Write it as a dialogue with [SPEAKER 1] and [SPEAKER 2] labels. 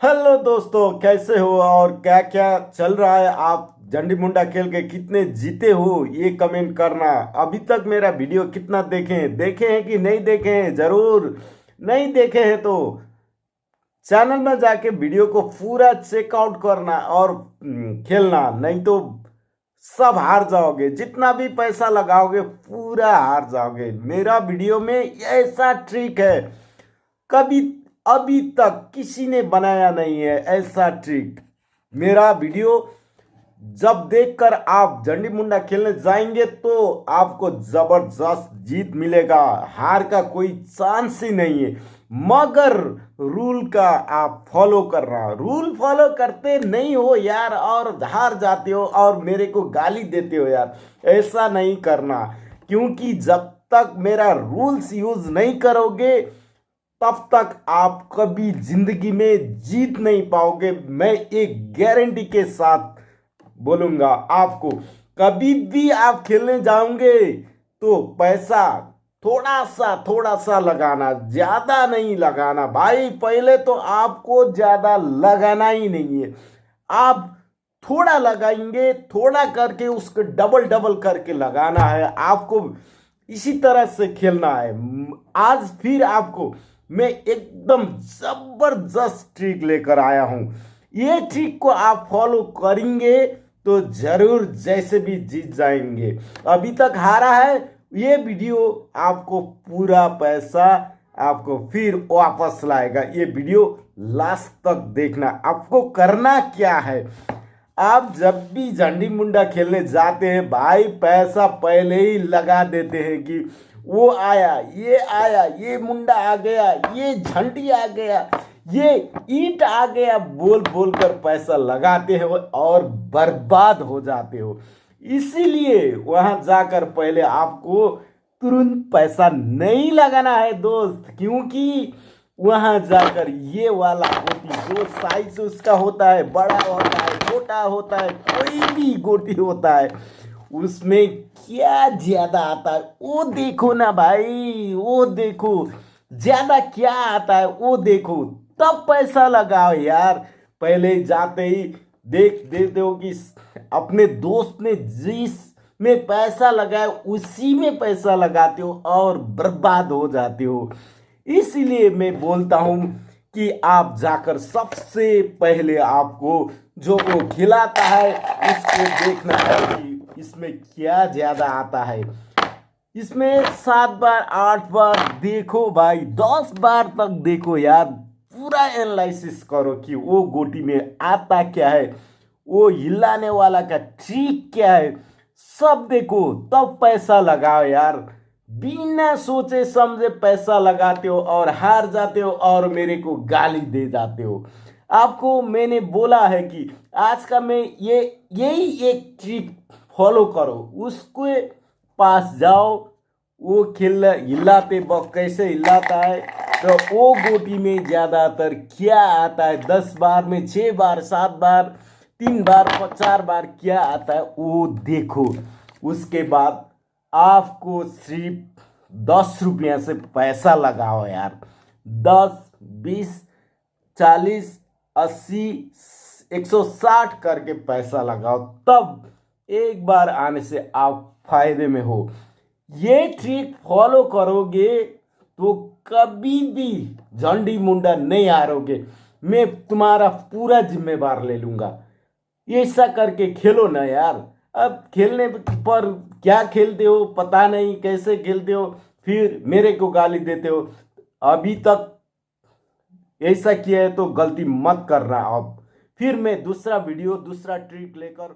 [SPEAKER 1] Hello दोस्तों, कैसे हो और क्या क्या चल रहा है। आप झंडी मुंडा खेल के कितने जीते हो ये कमेंट करना। अभी तक मेरा वीडियो कितना देखे हैं कि नहीं देखे हैं। जरूर नहीं देखे हैं तो चैनल में जाके वीडियो को पूरा चेकआउट करना और खेलना, नहीं तो सब हार जाओगे। जितना भी पैसा लगाओगे पूरा हार जाओगे। मेरा वीडियो में ऐसा ट्रिक है, कभी अभी तक किसी ने बनाया नहीं है ऐसा ट्रिक। मेरा वीडियो जब देखकर आप झंडी मुंडा खेलने जाएंगे तो आपको जबरदस्त जीत मिलेगा। हार का कोई चांस ही नहीं है, मगर रूल का आप फॉलो करना। रूल फॉलो करते नहीं हो यार और हार जाते हो और मेरे को गाली देते हो यार। ऐसा नहीं करना, क्योंकि जब तक मेरा रूल्स यूज नहीं करोगे तब तक आप कभी जिंदगी में जीत नहीं पाओगे। मैं एक गारंटी के साथ बोलूंगा आपको। कभी भी आप खेलने जाओगे तो पैसा थोड़ा सा लगाना, ज्यादा नहीं लगाना भाई। पहले तो आपको ज्यादा लगाना ही नहीं है। आप थोड़ा लगाएंगे, थोड़ा करके उसको डबल डबल करके लगाना है आपको। इसी तरह से खेलना है। आज फिर आपको मैं एकदम जबरदस्त ट्रिक लेकर आया हूं। ये ट्रिक को आप फॉलो करेंगे तो जरूर जैसे भी जीत जाएंगे। अभी तक हारा है, ये वीडियो आपको पूरा पैसा आपको फिर वापस लाएगा। ये वीडियो लास्ट तक देखना। आपको करना क्या है, आप जब भी झंडी मुंडा खेलने जाते हैं भाई, पैसा पहले ही लगा देते हैं कि वो आया, ये मुंडा आ गया, ये झंडी आ गया, ये ईंट आ गया, बोल बोल कर पैसा लगाते हो और बर्बाद हो जाते हो। इसीलिए वहां जाकर पहले आपको तुरंत पैसा नहीं लगाना है दोस्त, क्योंकि वहां जाकर ये वाला गोटी जो साइज उसका होता है, बड़ा होता है, छोटा होता है, कोई भी गोटी होता है, उसमें क्या ज्यादा आता है वो देखो ना भाई। वो देखो ज्यादा क्या आता है वो देखो, तब पैसा लगाओ यार। पहले जाते ही देख देते हो कि अपने दोस्त ने जिस में पैसा लगाया उसी में पैसा लगाते हो और बर्बाद हो जाते हो। इसीलिए मैं बोलता हूं कि आप जाकर सबसे पहले आपको जो वो खिलाता है उसको देखना है कि इसमें क्या ज्यादा आता है। इसमें 7 बार 8 बार देखो भाई, 10 बार तक देखो यार। पूरा एनालिसिस करो कि वो गोटी में आता क्या है, वो हिलाने वाला का ट्रिक क्या है, सब देखो तब पैसा लगाओ यार। बिना सोचे समझे पैसा लगाते हो और हार जाते हो और मेरे को गाली दे जाते हो। आपको मैंने बोला है कि आज का मैं यही एक ट्रिक फॉलो करो। उसके पास जाओ, वो खेल हिलाते वक्त कैसे हिलाता है, तो वो गोटी में ज्यादातर क्या आता है, 10 बार में 6 बार 7 बार 3 बार 4 बार क्या आता है वो देखो। उसके बाद आपको सिर्फ 10 रुपया से पैसा लगाओ यार। 10 20 40 80 160 करके पैसा लगाओ, तब एक बार आने से आप फायदे में हो। ये ट्रिक फॉलो करोगे तो कभी भी झंडी मुंडा नहीं हारोगे। मैं तुम्हारा पूरा जिम्मेवार ले लूंगा। ऐसा करके खेलो ना यार। अब खेलने पर क्या खेलते हो पता नहीं, कैसे खेलते हो, फिर मेरे को गाली देते हो। अभी तक ऐसा किया है तो गलती मत करना। अब फिर मैं दूसरा वीडियो दूसरा ट्रिक लेकर